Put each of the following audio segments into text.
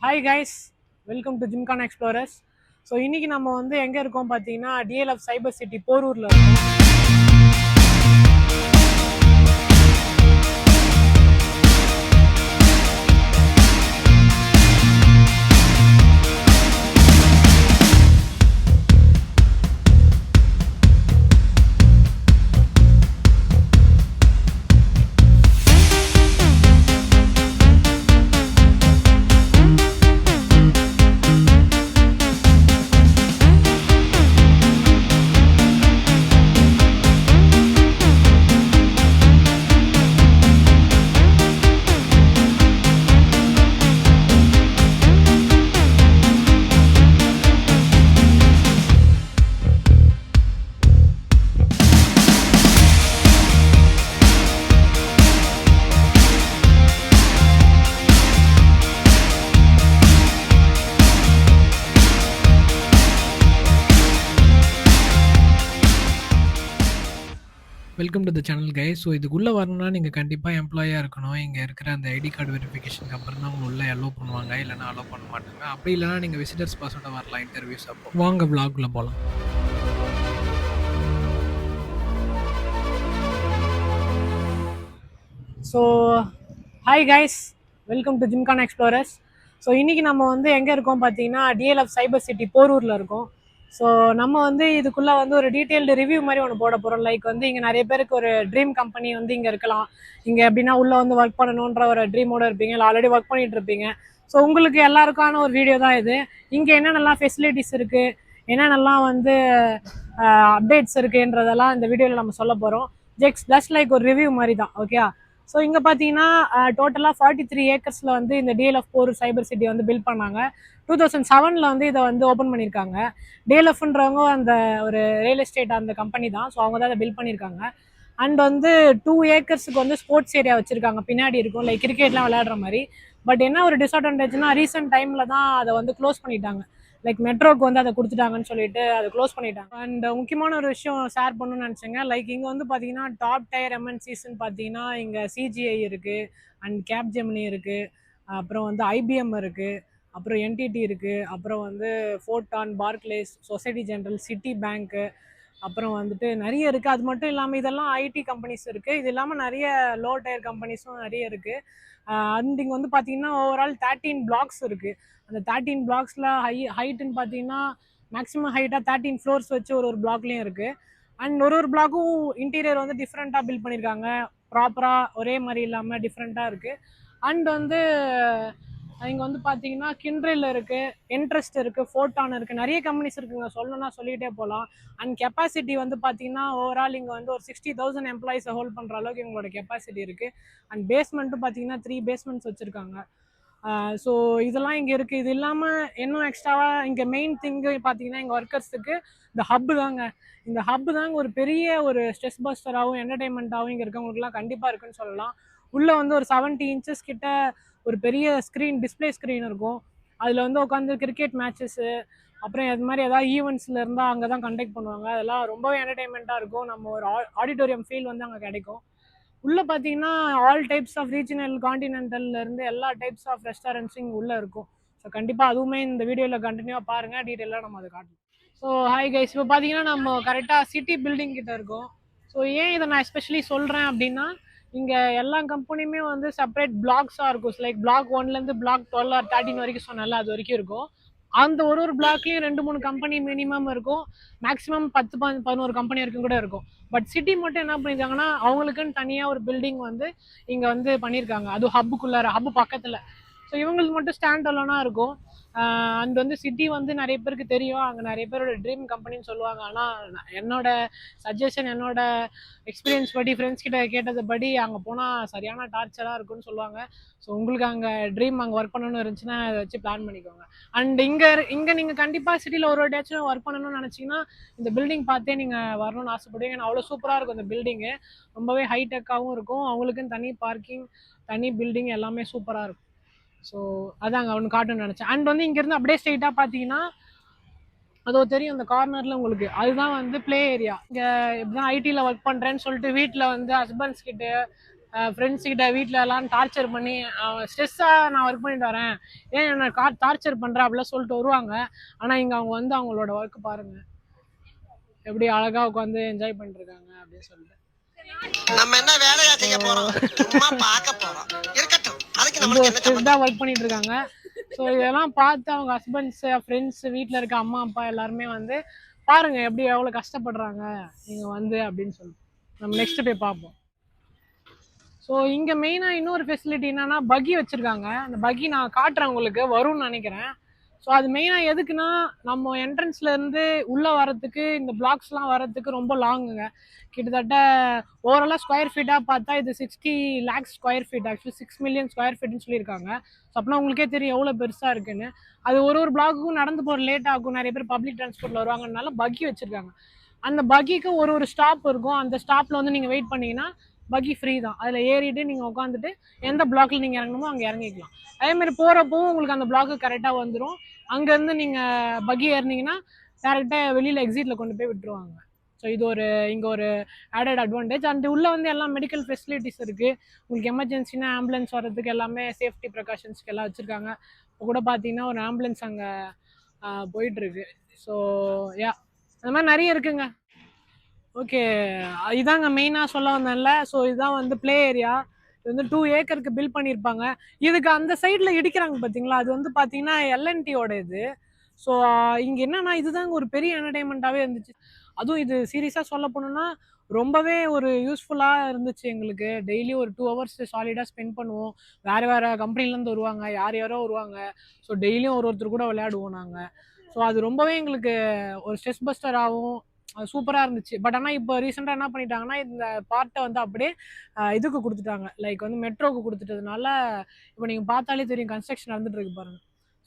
Hi guys, welcome to ஜிம்கான் explorers. So இன்றைக்கி நம்ம வந்து எங்கே இருக்கோம் பார்த்தீங்கன்னா டிஎல்எஃப் சைபர் சிட்டி போரூரில் இருக்கோம். Welcome to the channel guys. So இதுக்குள்ளே வரணும்னா நீங்கள் கண்டிப்பாக எம்ப்ளாயாக இருக்கணும். இங்கே இருக்கிற அந்த ஐடி கார்டு வெரிஃபிகேஷனுக்கு அப்புறம் தான் உங்களை உள்ளே அலோவ் பண்ணுவாங்க, இல்லைனா அலோவ் பண்ண மாட்டாங்க. அப்படி இல்லைனா நீங்கள் விசிட்டர்ஸ் பாஸோட வரலாம் இன்டர்வியூஸ். அப்போ வாங்க vlogல போகலாம். So hi guys, welcome to ஜிம்கான் எக்ஸ்ப்ளோரர்ஸ். ஸோ இன்றைக்கி நம்ம வந்து எங்கே இருக்கோம் பார்த்தீங்கன்னா டிஎல்எஃப் சைபர் சிட்டி போரூரில் இருக்கோம். ஸோ நம்ம வந்து இதுக்குள்ளே வந்து ஒரு டீட்டெயில்டு ரிவ்யூ மாதிரி ஒன்று போட போகிறோம். லைக் வந்து இங்கே நிறைய பேருக்கு ஒரு ட்ரீம் கம்பெனி வந்து இங்கே இருக்கலாம். இங்கே எப்படின்னா உள்ளே வந்து ஒர்க் பண்ணணுன்ற ஒரு ட்ரீமோடு இருப்பீங்க, இல்லை ஆல்ரெடி ஒர்க் பண்ணிகிட்டு இருப்பீங்க. ஸோ உங்களுக்கு எல்லாருக்கான ஒரு வீடியோ தான் இது. இங்கே என்னென்னலாம் ஃபெசிலிட்டிஸ் இருக்குது, என்னென்னலாம் வந்து அப்டேட்ஸ் இருக்குன்றதெல்லாம் இந்த வீடியோவில் நம்ம சொல்ல போகிறோம். ஜஸ்ட் லைக் ஒரு ரிவ்யூ மாதிரி தான், ஓகே. ஸோ இங்கே பார்த்தீங்கன்னா டோட்டலாக 43 ஏக்கர்ஸில் வந்து இந்த டிஎல்எஃப் போரூர் சைபர் சிட்டி வந்து பில்ட் பண்ணாங்க. 2007 வந்து இதை வந்து ஓப்பன் பண்ணியிருக்காங்க. டிஎல்எஃப்ன்றவங்க அந்த ஒரு ரியல் எஸ்டேட் அந்த கம்பெனி தான். ஸோ அவங்க தான் அதை பில்ட் பண்ணியிருக்காங்க. அண்ட் வந்து 2 ஏக்கர்ஸுக்கு வந்து ஸ்போர்ட்ஸ் ஏரியா வச்சுருக்காங்க, பின்னாடி இருக்கும், லைக் கிரிக்கெட்லாம் விளையாடுற மாதிரி. பட் என்ன ஒரு டிஸ்அட்வான்டேஜ்னா ரீசெண்ட் டைமில் தான் அதை வந்து க்ளோஸ் பண்ணிட்டாங்க. லைக் மெட்ரோக்கு வந்து அதை கொடுத்துட்டாங்கன்னு சொல்லிட்டு அதை க்ளோஸ் பண்ணிட்டாங்க. அண்ட் முக்கியமான ஒரு விஷயம் ஷேர் பண்ணணும்னு நினச்சேங்க. லைக் இங்கே வந்து பார்த்தீங்கன்னா டாப் டயர் எம்என்சிஸ்ன்னு பார்த்தீங்கன்னா இங்கே சிஜிஐ இருக்குது, அண்ட் கேப்ஜெமினி இருக்குது, அப்புறம் வந்து ஐபிஎம் இருக்குது, அப்புறம் என்டிடி இருக்குது, அப்புறம் வந்து ஃபோர்டான், பார்க்லேஸ், சொசைட்டி ஜென்ரல், சிட்டி பேங்க்கு, அப்புறம் வந்துட்டு நிறைய இருக்குது. அது மட்டும் இல்லாமல் இதெல்லாம் ஐடி கம்பெனிஸ் இருக்குது. இது இல்லாமல் நிறைய லோ டயர் கம்பெனிஸும் நிறைய இருக்குது. அண்ட் இங்கே வந்து பார்த்தீங்கன்னா ஓவரால் 13 பிளாக்ஸ் இருக்குது. அந்த 13 பிளாக்ஸில் ஹைட்டுன்னு பார்த்தீங்கன்னா மேக்ஸிமம் ஹைட்டாக 13 ஃப்ளோர்ஸ் வச்சு ஒரு பிளாக்லேயும் இருக்குது. அண்ட் ஒரு பிளாக்கும் இன்டீரியர் வந்து டிஃப்ரெண்ட்டாக பில்ட் பண்ணியிருக்காங்க, ப்ராப்பராக ஒரே மாதிரி இல்லாமல் டிஃப்ரெண்ட்டாக இருக்குது. அண்ட் வந்து இங்கே வந்து பார்த்தீங்கன்னா கிண்ட்ரில் இருக்குது, இன்ட்ரெஸ்ட் இருக்குது, ஃபோர்டான் இருக்குது, நிறைய கம்பெனிஸ் இருக்குங்க, சொல்லணும்னா சொல்லிகிட்டே போகலாம். அண்ட் கெப்பாசிட்டி வந்து பார்த்தீங்கன்னா ஓவரால் இங்கே வந்து ஒரு 60,000 எம்ப்ளாயிஸை ஹோல்ட் பண்ணுற அளவுக்கு எங்களோட கெப்பாசிட்டி இருக்குது. அண்ட் பேஸ்மெண்ட்டும் பார்த்தீங்கன்னா 3 பேஸ்மெண்ட்ஸ் வச்சுருக்காங்க. ஸோ இதெல்லாம் இங்கே இருக்குது. இது இல்லாமல் இன்னும் எக்ஸ்ட்ராவாக இங்கே மெயின் திங்கு பார்த்தீங்கன்னா எங்கள் ஒர்க்கர்ஸுக்கு இந்த ஹப்பு தாங்க. இந்த ஹப்பு தாங்க ஒரு பெரிய ஒரு ஸ்ட்ரெஸ் பஸ்டராகவும் என்டர்டைன்மெண்ட்டாகவும் இங்கே இருக்கவங்களுக்குலாம் கண்டிப்பாக இருக்குன்னு சொல்லலாம். உள்ளே வந்து ஒரு 70 இன்ச்சஸ் கிட்ட ஒரு பெரிய ஸ்க்ரீன், டிஸ்பிளே ஸ்க்ரீன் இருக்கும். அதில் வந்து உட்காந்து கிரிக்கெட் மேட்சஸ்ஸு, அப்புறம் அது மாதிரி ஏதாவது ஈவெண்ட்ஸில் இருந்தால் அங்கே தான் கண்டக்ட் பண்ணுவாங்க. அதெல்லாம் ரொம்பவே என்டர்டைன்மெண்ட்டாக இருக்கும். நம்ம ஒரு ஆடிட்டோரியம் ஃபீல் வந்து அங்கே கிடைக்கும். உள்ளே பார்த்தீங்கன்னா ஆல் டைப்ஸ் ஆஃப் ரீஜனல், காண்டினென்டல்லேருந்து எல்லா டைப்ஸ் ஆஃப் ரெஸ்டாரண்ட்ஸும் இங்கே உள்ளே இருக்கும். ஸோ கண்டிப்பாக அதுவுமே இந்த வீடியோவில் கண்டினியூவாக பாருங்கள், டீட்டெயிலாக நம்ம அதை காட்டலாம். ஸோ ஹாய் கைஸ், இப்போ பார்த்தீங்கன்னா நம்ம கரெக்டாக சிட்டி பில்டிங் கிட்ட இருக்கோம். ஸோ ஏன் இதை நான் எஸ்பெஷலி சொல்கிறேன் அப்படின்னா, இங்கே எல்லா கம்பெனியுமே வந்து செப்பரேட் பிளாக்ஸாக இருக்கும். லைக் பிளாக் 1லேருந்து பிளாக் 12 ஆர் 13 வரைக்கும் சொன்னால அது வரைக்கும் இருக்கும். அந்த ஒரு பிளாக்லேயும் 2-3 கம்பெனி மினிமம் இருக்கும். மேக்ஸிமம் 10-11 கம்பெனி வரைக்கும் கூட இருக்கும். பட் சிட்டி மட்டும் என்ன பண்ணியிருக்காங்கன்னா அவங்களுக்குன்னு தனியாக ஒரு பில்டிங் வந்து இங்கே வந்து பண்ணியிருக்காங்க. அது ஹப்புக்குள்ளார, ஹப்பு பக்கத்தில். ஸோ இவங்களுக்கு மட்டும் ஸ்டாண்ட் அலோனாக இருக்கும். அண்ட் வந்து சிட்டி வந்து நிறைய பேருக்கு தெரியும், அங்கே நிறைய பேரோட ட்ரீம் கம்பெனின்னு சொல்லுவாங்க. ஆனால் என்னோட சஜஷன், என்னோட எக்ஸ்பீரியன்ஸ் படி, ஃப்ரெண்ட்ஸ் கிட்ட கேட்டது படி அங்கே போனால் சரியான டார்ச்சராக இருக்குன்னு சொல்லுவாங்க. ஸோ உங்களுக்கு அங்கே ட்ரீம் அங்கே ஒர்க் பண்ணணும்னு இருந்துச்சுன்னா அதை வச்சு பிளான் பண்ணிக்கோங்க. அண்ட் இங்கே நீங்கள் கண்டிப்பாக சிட்டியில் ஒரு டேச்சும் ஒர்க் பண்ணணும்னு நினச்சிங்கன்னா இந்த பில்டிங் பார்த்தே நீங்கள் வரணும்னு ஆசைப்படுவீங்க. ஏன்னா அவ்வளோ சூப்பராக இருக்கும் இந்த பில்டிங்கு. ரொம்பவே ஹைடெக்காகவும் இருக்கும். அவங்களுக்குன்னு தனி பார்க்கிங், தனி பில்டிங், எல்லாமே சூப்பராக இருக்கும். ஸோ அதாங்க ஒன்று காட்டுன்னு நினச்சேன். அண்ட் வந்து இங்கேருந்து அப்படியே ஸ்ட்ரெயிட்டாக பார்த்தீங்கன்னா அதோ தெரியும் இந்த கார்னரில் உங்களுக்கு, அதுதான் வந்து ப்ளே ஏரியா. இங்கே இப்படிதான் ஐடியில் ஒர்க் பண்ணுறேன்னு சொல்லிட்டு வீட்டில் வந்து ஹஸ்பண்ட்ஸ் கிட்ட ஃப்ரெண்ட்ஸ் கிட்ட வீட்டில் எல்லாம் டார்ச்சர் பண்ணி ஸ்ட்ரெஸ்ஸாக நான் ஒர்க் பண்ணிட்டு வரேன், ஏன் என்ன டார்ச்சர் பண்ணுறேன் அப்படிலாம் சொல்லிட்டு வருவாங்க. ஆனால் இங்கே அவங்க வந்து அவங்களோட ஒர்க் பாருங்கள் எப்படி அழகாக உட்காந்து என்ஜாய் பண்ணிருக்காங்க அப்படின்னு சொல்லிட்டு. நம்ம என்ன வேலையா செய்ய போறோம், சும்மா பார்க்க போறோம், இருக்கட்டும், அதுக்கு நம்மளுக்கு என்ன சம்பந்தம் ஒர்க் பண்ணிட்டு இருக்காங்க. ஸோ இதெல்லாம் பார்த்து அவங்க ஹஸ்பண்ட்ஸ் ஃப்ரெண்ட்ஸ் வீட்டில் இருக்க அம்மா அப்பா எல்லாருமே வந்து பாருங்க எப்படி எவ்வளோ கஷ்டப்படுறாங்க நீங்கள் வந்து அப்படின்னு சொல்லிட்டு நம்ம நெக்ஸ்ட் போய் பார்ப்போம். ஸோ இங்கே மெயினாக இன்னொரு ஃபெசிலிட்டி என்னன்னா பக்கி வச்சுருக்காங்க. அந்த பக்கி நான் காட்டுறேன் உங்களுக்கு, வரும்னு நினைக்கிறேன். ஸோ அது மெயினாக எதுக்குன்னா நம்ம என்ட்ரன்ஸ்லேருந்து உள்ளே வரத்துக்கு இந்த பிளாக்ஸ்லாம் வரத்துக்கு ரொம்ப லாங்குங்க. கிட்டத்தட்ட ஓவராலாக ஸ்கொயர் ஃபீட்டாக பார்த்தா இது 60 lakhs square feet, actually 6 million square ஃபீட்னு சொல்லியிருக்காங்க. ஸோ அப்படின்னா உங்களுக்கே தெரியும் எவ்வளோ பெருசாக இருக்குன்னு. அது ஒரு பிளாக்குக்கும் நடந்து போகிற லேட் ஆகும், நிறைய பேர் பப்ளிக் டிரான்ஸ்போர்ட்டில் வருவாங்கனால பக்கி வச்சுருக்காங்க. அந்த பக்கிக்கு ஒரு ஸ்டாப் இருக்கும். அந்த ஸ்டாப்பில் வந்து நீங்கள் வெயிட் பண்ணிங்கன்னா பக்கி ஃப்ரீ தான். அதில் ஏறிட்டு நீங்கள் உட்காந்துட்டு எந்த பிளாக்ல நீங்கள் இறங்கணுமோ அங்கே இறங்கிக்கலாம். அதேமாதிரி போகிறப்பவும் உங்களுக்கு அந்த பிளாக்கு கரெக்டாக வந்துடும். அங்கேருந்து நீங்கள் பக்கி ஏறினீங்கன்னா டேரெக்டாக வெளியில் எக்ஸிட்டில் கொண்டு போய் விட்டுருவாங்க. ஸோ இது இங்கே ஒரு ஆடட் அட்வான்டேஜ். அண்ட் உள்ளே வந்து எல்லாம் மெடிக்கல் ஃபெசிலிட்டிஸ் இருக்குது. உங்களுக்கு எமர்ஜென்சினா ஆம்புலன்ஸ் வர்றதுக்கு எல்லாமே சேஃப்டி ப்ரிகாஷன்ஸ்க்கு எல்லாம் வச்சுருக்காங்க. இப்போ கூட பார்த்தீங்கன்னா ஒரு ஆம்புலன்ஸ் அங்கே போயிட்டுருக்கு. ஸோ யா, அந்த மாதிரி நிறைய இருக்குங்க. ஓகே, இதாங்க மெயினாக சொல்ல வந்தேன்ல. ஸோ இதுதான் வந்து ப்ளே ஏரியா. இது வந்து 2 ஏக்கருக்கு பில் பண்ணியிருப்பாங்க. இதுக்கு அந்த சைடில் இடிக்கிறாங்க பார்த்தீங்களா, அது வந்து பார்த்தீங்கன்னா எல்என்டியோட இது. ஸோ இங்கே என்னன்னா இதுதாங்க ஒரு பெரிய என்டர்டைன்மெண்ட்டாகவே இருந்துச்சு. அதுவும் இது சீரியஸாக சொல்ல போனோம்னா ரொம்பவே ஒரு யூஸ்ஃபுல்லாக இருந்துச்சு எங்களுக்கு. டெய்லி ஒரு 2 hours சாலிடாக ஸ்பெண்ட் பண்ணுவோம். வேறு வேறு கம்பெனிலேருந்து வருவாங்க, யாரோ வருவாங்க. ஸோ டெய்லியும் ஒருத்தர் கூட விளையாடுவோம் நாங்கள். ஸோ அது ரொம்பவே எங்களுக்கு ஒரு ஸ்ட்ரெஸ் பஸ்டராகவும் சூப்பராக இருந்துச்சு. பட் ஆனால் இப்போ ரீசெண்டாக என்ன பண்ணிட்டாங்கன்னா இந்த பார்ட்டை வந்து அப்படியே இதுக்கு கொடுத்துட்டாங்க, லைக் வந்து மெட்ரோக்கு கொடுத்துட்டதுனால இப்போ நீங்கள் பார்த்தாலே தெரியும் கன்ஸ்ட்ரக்ஷன் நடந்துட்டு இருக்கு பாருங்க.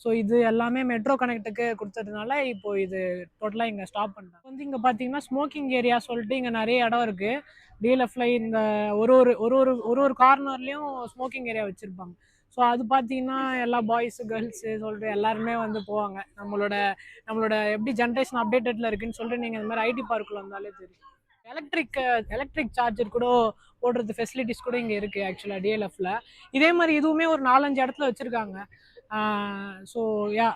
ஸோ இது எல்லாமே மெட்ரோ கனெக்டுக்கு கொடுத்ததுனால இப்போ இது டோட்டலாக இங்கே ஸ்டாப் பண்ணிட்டாங்க. வந்து இங்கே பார்த்தீங்கன்னா ஸ்மோக்கிங் ஏரியா சொல்லிட்டு இங்கே நிறைய இடம் இருக்குது. டிஎல்எஃப்ல இந்த ஒரு ஒரு ஒரு ஒரு ஒரு ஒரு கார்னர்லேயும் ஸ்மோக்கிங் ஏரியா வச்சுருப்பாங்க. ஸோ அது பார்த்தீங்கன்னா எல்லா பாய்ஸு கேர்ள்ஸு சொல்லிட்டு எல்லாருமே வந்து போவாங்க. நம்மளோட எப்படி ஜென்ரேஷன் அப்டேட்டடில் இருக்குன்னு சொல்லிட்டு நீங்கள் இந்த மாதிரி ஐடி பார்க்குள்ள வந்தாலே தெரியும். எலக்ட்ரிக் சார்ஜர் கூட போடுறது ஃபெசிலிட்டிஸ் கூட இங்கே இருக்குது ஆக்சுவலாக டிஎல்எஃப்ல. இதே மாதிரி இதுவுமே ஒரு 4-5 இடத்துல வச்சுருக்காங்க. ஸோ யா,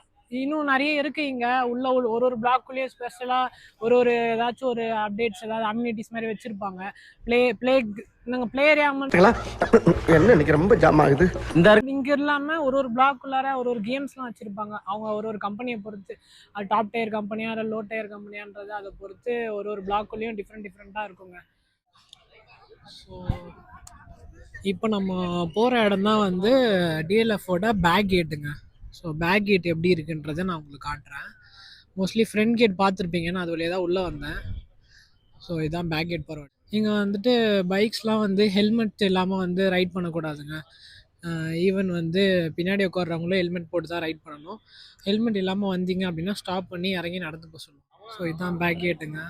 இன்னும் நிறைய இருக்குது இங்கே உள்ள ஒரு பிளாக்குள்ளேயே ஸ்பெஷலாக ஒரு ஏதாச்சும் ஒரு அப்டேட்ஸ் ஏதாவது அம்யூனிட்டிஸ் மாதிரி வச்சுருப்பாங்க. நாங்கள் பிளே ஏரியா என்ன இன்னைக்கு ரொம்ப ஜாம் ஆகுது. இங்கே இல்லாமல் ஒரு பிளாக்குள்ளார ஒரு கேம்ஸ்லாம் வச்சுருப்பாங்க. அவங்க ஒரு கம்பெனியை பொறுத்து, அது டாப் டயர் கம்பெனியா இல்லை லோ டயர் கம்பெனியான்றது அதை பொறுத்து ஒரு பிளாக்குள்ளேயும் டிஃப்ரெண்ட்டாக இருக்குங்க. ஸோ இப்போ நம்ம போகிற இடம் தான் வந்து டிஎல்எஃபோட பேக் கேட்டுங்க. ஸோ பேக் கேட் எப்படி இருக்குன்றதை நான் உங்களுக்கு காட்டுறேன். மோஸ்ட்லி ஃப்ரண்ட் கேட் பார்த்துருப்பீங்க, நான் அது வழியாக தான் உள்ளே வந்தேன். ஸோ இதுதான் பேக் கேட் போகிற. இங்கே வந்துட்டு பைக்ஸ்லாம் வந்து ஹெல்மெட் இல்லாமல் வந்து ரைட் பண்ணக்கூடாதுங்க. ஈவன் வந்து பின்னாடி உட்காடுறவங்களும் ஹெல்மெட் போட்டு தான் ரைட் பண்ணணும். ஹெல்மெட் இல்லாமல் வந்தீங்க அப்படின்னா ஸ்டாப் பண்ணி இறங்கி நடந்து போக சொல்லுவோம். ஸோ இதுதான் பேக் கேட்டுங்க.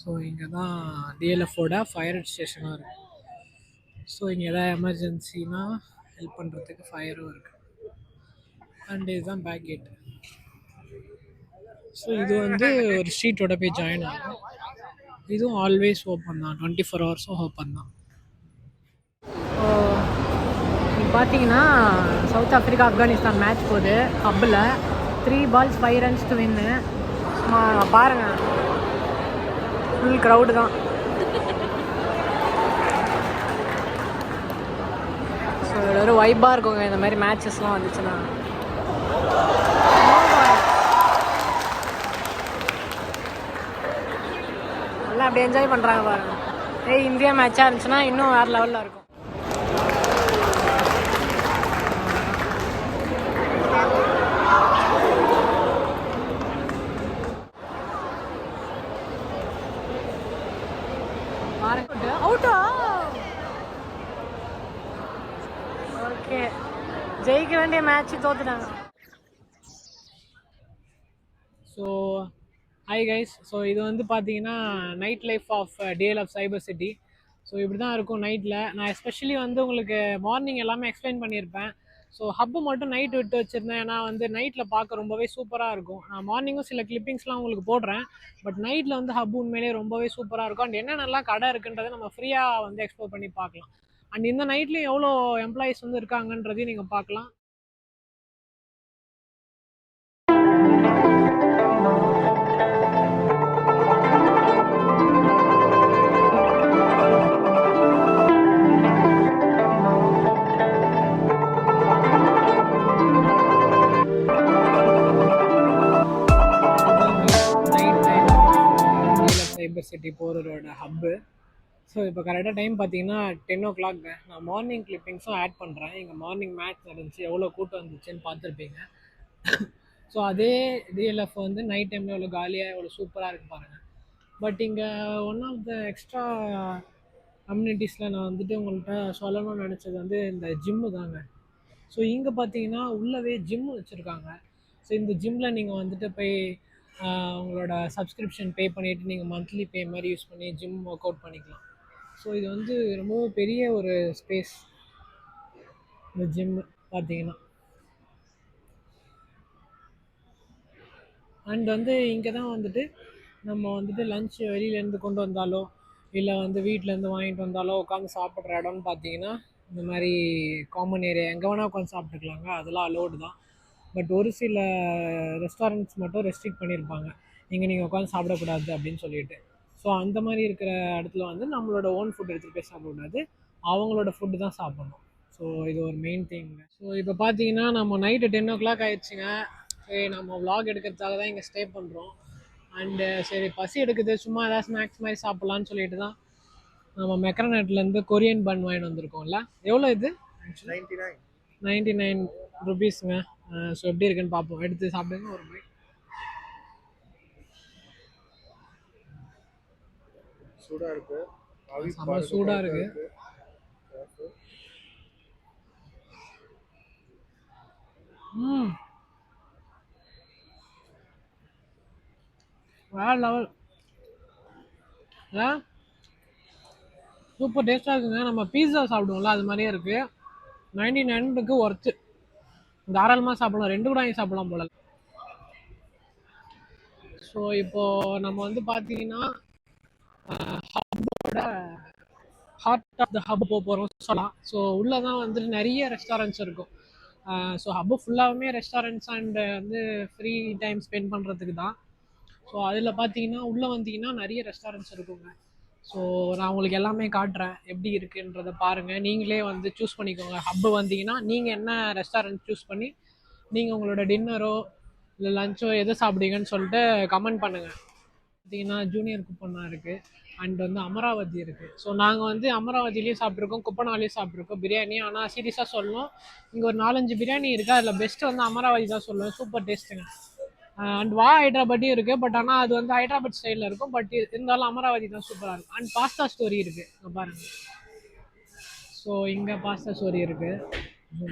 ஸோ இங்கே தான் டிஎல்எஃபோட ஃபயர் ஸ்டேஷனாக இருக்குது. ஸோ இங்கே எதாவது எமர்ஜென்சினா ஹெல்ப் பண்ணுறதுக்கு ஃபயரும் இருக்குது. அண்ட் இதுதான் பேக் கேட்டு. ஸோ இது வந்து ஒரு ஸ்ட்ரீட்டோட போய் ஜாயின் ஆகும். இதுவும் ஆல்வேஸ் ஓப்பன் தான், 24 hours ஓப்பன் தான். ஸோ இப்போ பார்த்தீங்கன்னா சவுத் ஆஃப்ரிக்கா ஆப்கானிஸ்தான் மேட்ச் போகுது ஹப்பில். 3 balls 5 runs டு வின்னு. பாருங்கள், ஃபுல் க்ரௌடு தான். ஸோ இதில் ஒரு வைப்பாக இருக்குங்க இந்த மாதிரி மேட்சஸ்லாம் வந்துச்சுன்னா. நல்லா அப்படி என்ஜாய் பண்ணுறாங்க பாருங்க. இந்தியா மேட்சாக இருந்துச்சுன்னா இன்னும் வேறு லெவலில் இருக்கும். அவுட்டா? ஓகே, ஜெயிக்க வேண்டிய மேட்ச் தோத்துட்டாங்க. So hi guys. ஸோ இது வந்து பார்த்தீங்கன்னா night life of DLF cyber city. So இப்படி தான் இருக்கும் நைட்டில். நான் எஸ்பெஷலி வந்து உங்களுக்கு மார்னிங் எல்லாமே எக்ஸ்பிளைன் பண்ணியிருப்பேன். ஸோ ஹப்பு மட்டும் நைட் விட்டு வச்சுருந்தேன். ஏன்னா வந்து நைட்டில் பார்க்க ரொம்பவே சூப்பராக இருக்கும். நான் மார்னிங்கும் சில கிளிப்பிங்ஸ்லாம் உங்களுக்கு போடுறேன். பட் நைட்டில் வந்து ஹப்பு உண்மையிலே ரொம்பவே சூப்பராக இருக்கும். அண்ட் என்னென்னலாம் கடை இருக்குன்றதை நம்ம ஃப்ரீயாக வந்து எக்ஸ்ப்ளோர் பண்ணி பார்க்கலாம். அண்ட் இந்த நைட்லேயும் எவ்வளோ எம்ப்ளாயிஸ் வந்து இருக்காங்கன்றதையும் நீங்கள் பார்க்கலாம். நைட் டைம் சைபர் சிட்டி போகிறதோட ஹப்பு. ஸோ இப்போ கரெக்டாக டைம் பார்த்தீங்கன்னா 10 o'clock. நான் மார்னிங் கிளிப்பிங்ஸும் ஆட் பண்ணுறேன். இங்கே மார்னிங் மேட்ச் நடந்துச்சு, எவ்வளோ கூட்டம் வந்துச்சுன்னு பார்த்துருப்பீங்க. ஸோ அதே டிஎல்எஃப் வந்து நைட் டைமில் எவ்வளோ காலியாக எவ்வளோ சூப்பராக இருக்கு பாருங்கள். பட் இங்கே ஒன் ஆஃப் த எக்ஸ்ட்ரா கம்யூனிட்டிஸில் நான் வந்துட்டு உங்கள்கிட்ட சொல்லணும்னு நினச்சது வந்து இந்த ஜிம்மு தாங்க. ஸோ இங்கே பார்த்தீங்கன்னா உள்ளவே ஜிம்மு வச்சுருக்காங்க. ஸோ இந்த ஜிம்மில் நீங்கள் வந்துட்டு போய் உங்களோட சப்ஸ்கிரிப்ஷன் பே பண்ணிவிட்டு நீங்கள் மந்த்லி பே மாதிரி யூஸ் பண்ணி ஜிம் ஒர்க் அவுட் பண்ணிக்கலாம். ஸோ இது வந்து ரொம்பவும் பெரிய ஒரு ஸ்பேஸ் இந்த ஜிம் பார்த்தீங்கன்னா. அண்ட் வந்து இங்கே தான் வந்துட்டு நம்ம வந்துட்டு லஞ்ச் வெளியிலேருந்து கொண்டு வந்தாலோ இல்லை வந்து வீட்டிலேருந்து வாங்கிட்டு வந்தாலோ உட்காந்து சாப்பிட்ற இடம்னு பார்த்தீங்கன்னா இந்த மாதிரி காமன் ஏரியா எங்கே வேணால் உட்காந்து சாப்பிட்டுக்கலாங்க, அதெல்லாம் அலோடு தான். பட் ஒரு சில ரெஸ்டாரண்ட்ஸ் மட்டும் ரெஸ்ட்ரிக்ட் பண்ணியிருப்பாங்க, இங்கே நீங்கள் உட்காந்து சாப்பிடக்கூடாது அப்படின்னு சொல்லிட்டு. ஸோ அந்த மாதிரி இருக்கிற இடத்துல வந்து நம்மளோட ஓன் ஃபுட் எடுத்துகிட்டு போய் சாப்பிடக்கூடாது, அவங்களோட ஃபுட்டு தான் சாப்பிட்ணும். ஸோ இது ஒரு மெயின் திங். ஸோ இப்போ பார்த்தீங்கன்னா நம்ம நைட்டு 10 o'clock ஆயிடுச்சுங்க. சரி, நம்ம விலாக் எடுக்கிறதுக்காக தான் இங்கே ஸ்டே பண்ணுறோம். அண்டு சரி பசி எடுக்குது, சும்மா ஏதாவது ஸ்நாக்ஸ் மாதிரி சாப்பிட்லான்னு சொல்லிட்டு தான் நம்ம மெக்ரனட்லேருந்து கொரியன் பன் வாங்கிட்டு வந்திருக்கோம்ல. எவ்வளோ இது? 99 ருபீஸுங்க. ஸோ எப்படி இருக்குன்னு பார்ப்போம், எடுத்து சாப்பிடுங்க ஒரு மாதிரி. சூடாக இருக்கு, செம்ம சூடாக இருக்கு. வேற லெவல். சூப்பர் டேஸ்ட்டாக இருக்குங்க. நம்ம பீஸா சாப்பிடுவோம்ல அது மாதிரியே இருக்குது. 99க்கு ஒர்த்து, தாராளமாக சாப்பிடலாம், 2 கூட வாங்கி சாப்பிடலாம் போல. ஸோ இப்போது நம்ம வந்து பார்த்தீங்கன்னா ஹப்போட ஹார்ட் ஆஃப் த ஹப் போக போகிறோம் சொல்லலாம். ஸோ உள்ளே தான் வந்துட்டு நிறைய ரெஸ்டாரண்ட்ஸ் இருக்கும். ஸோ ஹப்பு ஃபுல்லாகவுமே ரெஸ்டாரண்ட்ஸ் அண்டு வந்து ஃப்ரீ டைம் ஸ்பெண்ட் பண்ணுறதுக்கு தான். ஸோ அதில் பார்த்தீங்கன்னா உள்ளே வந்தீங்கன்னா நிறைய ரெஸ்டாரண்ட்ஸ் இருக்குங்க. ஸோ நான் உங்களுக்கு எல்லாமே காட்டுறேன், எப்படி இருக்குன்றதை பாருங்கள், நீங்களே வந்து சூஸ் பண்ணிக்கோங்க. ஹப்பு வந்தீங்கன்னா நீங்கள் என்ன ரெஸ்டாரண்ட் சூஸ் பண்ணி நீங்கள் உங்களோட டின்னரோ இல்லை லஞ்சோ எது சாப்பிடுவீங்கன்னு சொல்லிட்டு கமெண்ட் பண்ணுங்கள். பார்த்தீங்கன்னா ஜூனியர் குப்பண்ணா இருக்குது, அண்ட் வந்து அமராவதி இருக்குது. ஸோ நாங்கள் வந்து அமராவதியிலையும் சாப்பிட்ருக்கோம், குப்பனாலையும் சாப்பிட்ருக்கோம் பிரியாணி. ஆனால் சீரியஸாக சொல்லணும், இங்கே ஒரு 4-5 பிரியாணி இருக்குது, அதில் பெஸ்ட்டு வந்து அமராவதி தான் சொல்லுவேன். சூப்பர் டேஸ்ட்டுங்க. அண்ட் ஹைதராபாடியும் இருக்குது, பட் ஆனால் அது வந்து ஹைதராபாத் ஸ்டைலில் இருக்கும். பட் இருந்தாலும் அமராவதி தான் சூப்பராக இருக்கும். அண்ட் பாஸ்தா ஸ்டோரி இருக்குது, இங்கே பாருங்கள். ஸோ இங்கே பாஸ்தா ஸ்டோரி இருக்குது.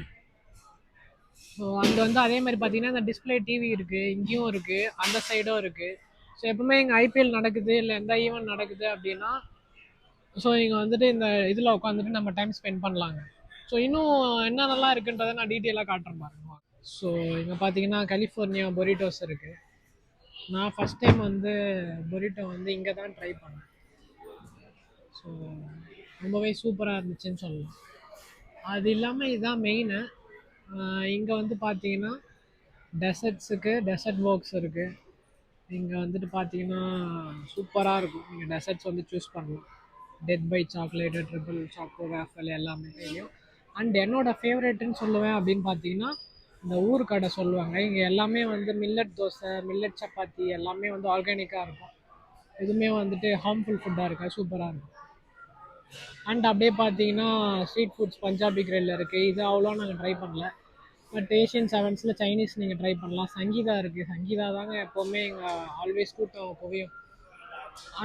ஸோ அங்கே வந்து அதே மாதிரி பார்த்தீங்கன்னா இந்த டிஸ்பிளே டிவி இருக்குது, இங்கேயும் இருக்குது, அந்த சைடும் இருக்குது. ஸோ எப்பவுமே இங்கே ஐபிஎல் நடக்குது இல்லை எந்த ஈவெண்ட் நடக்குது அப்படின்னா ஸோ இங்கே வந்துட்டு இந்த இதில் உட்காந்துட்டு நம்ம டைம் ஸ்பெண்ட் பண்ணலாங்க. ஸோ இன்னும் என்ன நல்லா இருக்குன்றதை நான் டீட்டெயிலாக காட்டுறேன் பாருங்க. ஸோ இங்கே பார்த்தீங்கன்னா கலிஃபோர்னியா பொரிட்டோஸ் இருக்குது. நான் ஃபஸ்ட் டைம் வந்து பொரிட்டோ வந்து இங்கே தான் ட்ரை பண்ணேன். ஸோ ரொம்பவே சூப்பராக இருந்துச்சுன்னு சொல்லலாம். அது இல்லாமல் இதுதான் மெயினு. இங்கே வந்து பார்த்தீங்கன்னா டெசர்ட்ஸுக்கு டெசர்ட் ஒர்க்ஸ் இருக்குது. இங்கே வந்துட்டு பார்த்தீங்கன்னா சூப்பராக இருக்கும், நீங்கள் டெசர்ட்ஸ் வந்து சூஸ் பண்ணலாம். Death by chocolate, triple choco waffle எல்லாமே தெரியும். அண்ட் என்னோடய ஃபேவரேட்டுன்னு சொல்லுவேன் அப்படின்னு பார்த்தீங்கன்னா இந்த ஊர் கடை சொல்லுவாங்க. இங்கே எல்லாமே வந்து மில்லட் தோசை, மில்லட் சப்பாத்தி எல்லாமே வந்து ஆர்கானிக்காக இருக்கும், எதுவுமே வந்துட்டு ஹார்ம்ஃபுல் ஃபுட்டாக இருக்கா, சூப்பராக இருக்கும். அண்ட் அப்படியே பார்த்தீங்கன்னா ஸ்ட்ரீட் ஃபுட்ஸ் பஞ்சாபி கிரில் இருக்குது, இது அவ்வளோ நாங்கள் ட்ரை பண்ணல. பட் ஏஷியன் செவன்ஸில் சைனீஸ் நீங்கள் ட்ரை பண்ணலாம். சங்கீதா இருக்குது, சங்கீதா தாங்க எப்போவுமே எங்கள் ஆல்வேஸ் கூட்டம் குவியும்.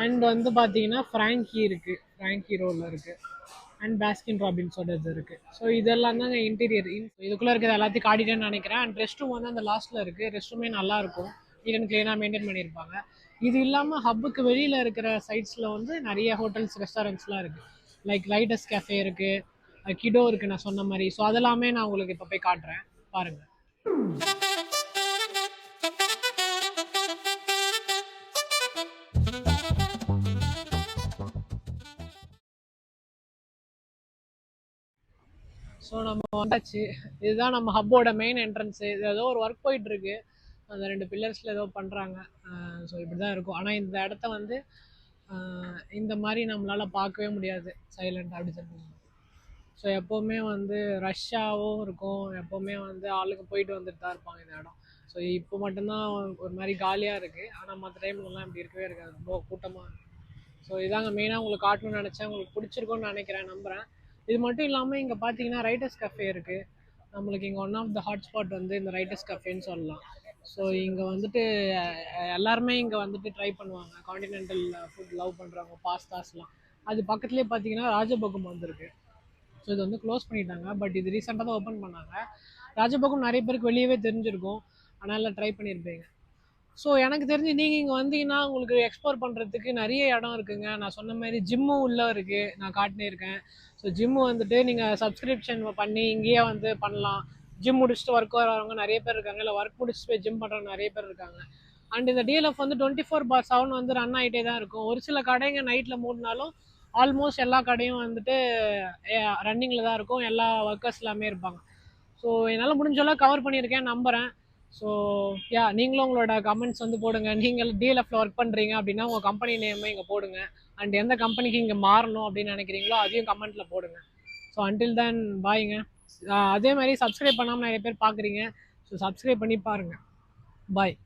அண்ட் வந்து பார்த்தீங்கன்னா ஃப்ராங்கி இருக்குது, ஃப்ராங்கி ரோலில் இருக்குது. அண்ட் பாஸ்கின் ராபின்ஸோட இது இருக்குது. ஸோ இதெல்லாம் தாங்க இன்டீரியர். இதுக்குள்ளே இருக்கிறது எல்லாத்தையும் காட்டிட்டேன்னு நினைக்கிறேன். அண்ட் ரெஸ்ட் ரூம் வந்து அந்த லாஸ்ட்டில் இருக்குது, ரெஸ்ட் ரூமே நல்லாயிருக்கும், நீட் அண்ட் க்ளீனாக மெயின்டைன் பண்ணியிருப்பாங்க. இது இல்லாமல் ஹப்புக்கு வெளியில் இருக்கிற சைட்ஸில் வந்து நிறைய ஹோட்டல்ஸ் ரெஸ்டாரண்ட்ஸ்லாம் இருக்குது. லைக் லைட்டஸ் கேஃபே இருக்குது, கிடோ இருக்குது நான் சொன்ன மாதிரி. ஸோ அதெல்லாமே நான் உங்களுக்கு இப்போ போய் காட்டுறேன் பாருங்கள். ஸோ நம்ம வந்தாச்சு. இதுதான் நம்ம ஹப்போட மெயின் என்ட்ரன்ஸு. இது ஏதோ ஒரு ஒர்க் போயிட்டுருக்கு. அந்த 2 பில்லர்ஸில் ஏதோ பண்ணுறாங்க. ஸோ இப்படி தான் இருக்கும். ஆனால் இந்த இடத்த வந்து இந்த மாதிரி நம்மளால் பார்க்கவே முடியாது சைலண்ட் அப்படி சொல்லி. ஸோ எப்போவுமே வந்து ரஷ்ஷாகவும் இருக்கும். எப்போவுமே வந்து ஆளுங்க போயிட்டு வந்துட்டு தான் இருப்பாங்க இந்த இடம். ஸோ இப்போ மட்டும்தான் ஒரு மாதிரி காலியாக இருக்குது. ஆனால் மற்ற டைம்லலாம் இப்படி இருக்கவே இருக்காது. ரொம்ப கூட்டமாக இருக்கும். ஸோ இதாங்க மெயினாக உங்களுக்கு காட்டணும்னு நினச்சேன். உங்களுக்கு பிடிச்சிருக்கும்னு நினைக்கிறேன், நம்புகிறேன். இது மட்டும் இல்லாமல் இங்கே பார்த்தீங்கன்னா ரைட்டர்ஸ் கஃபே இருக்குது. நம்மளுக்கு இங்கே ஒன் ஆஃப் த ஹாட்ஸ்பாட் வந்து இந்த ரைட்டர்ஸ் கஃபேன்னு சொல்லலாம். ஸோ இங்கே வந்துட்டு எல்லாருமே இங்கே வந்துட்டு ட்ரை பண்ணுவாங்க. காண்டினென்டல் ஃபுட் லவ் பண்ணுறவங்க, பாஸ்தாஸ்லாம். அது பக்கத்துலேயே பார்த்தீங்கன்னா ராஜபோகம் வந்திருக்கு. ஸோ இது வந்து க்ளோஸ் பண்ணிட்டாங்க. பட் இது ரீசெண்டாக தான் ஓப்பன் பண்ணாங்க. ராஜபோகம் நிறைய பேருக்கு வெளியவே தெரிஞ்சிருக்கும். அதனால் ட்ரை பண்ணியிருப்பீங்க. ஸோ எனக்கு தெரிஞ்சு நீங்கள் இங்கே வந்தீங்கன்னா உங்களுக்கு எக்ஸ்ப்ளோர் பண்ணுறதுக்கு நிறைய இடம் இருக்குங்க. நான் சொன்ன மாதிரி ஜிம்மும் உள்ளே இருக்குது. நான் காட்டினிருக்கேன். ஸோ ஜிம்மு வந்துட்டு நீங்கள் சப்ஸ்கிரிப்ஷன் பண்ணி இங்கேயே வந்து பண்ணலாம். ஜிம் முடிச்சுட்டு ஒர்க் வரவங்க நிறைய பேர் இருக்காங்க. இல்லை ஒர்க் முடிச்சுட்டு போய் ஜிம் பண்ணுறவங்க நிறைய பேர் இருக்காங்க. அண்ட் இந்த டிஎல்எஃப் வந்து 24/7 வந்து ரன் ஆகிட்டே தான் இருக்கும். ஒரு சில கடைங்க நைட்டில் மூடினாலும் ஆல்மோஸ்ட் எல்லா கடையும் வந்துட்டு ரன்னிங்கில் தான் இருக்கும். எல்லா ஒர்க்கர்ஸ் எல்லாமே இருப்பாங்க. ஸோ என்னால் முடிஞ்சளவு கவர் பண்ணியிருக்கேன், நம்புகிறேன். ஸோ நீங்களும் உங்களோட கமெண்ட்ஸ் வந்து போடுங்க. நீங்கள் டிஎல்எஃப்ல ஒர்க் பண்ணுறீங்க அப்படின்னா உங்கள் கம்பெனி நேமை இங்கே போடுங்க. அண்ட் எந்த கம்பெனிக்கு இங்கே மாறணும் அப்படின்னு நினைக்கிறீங்களோ அதையும் கமெண்ட்டில் போடுங்க. ஸோ அன்டில் தென் பாய்ங்க. அதே மாதிரி சப்ஸ்கிரைப் பண்ணாமல் நிறைய பேர் பார்க்குறீங்க. ஸோ சப்ஸ்கிரைப் பண்ணி பாருங்கள். பாய்.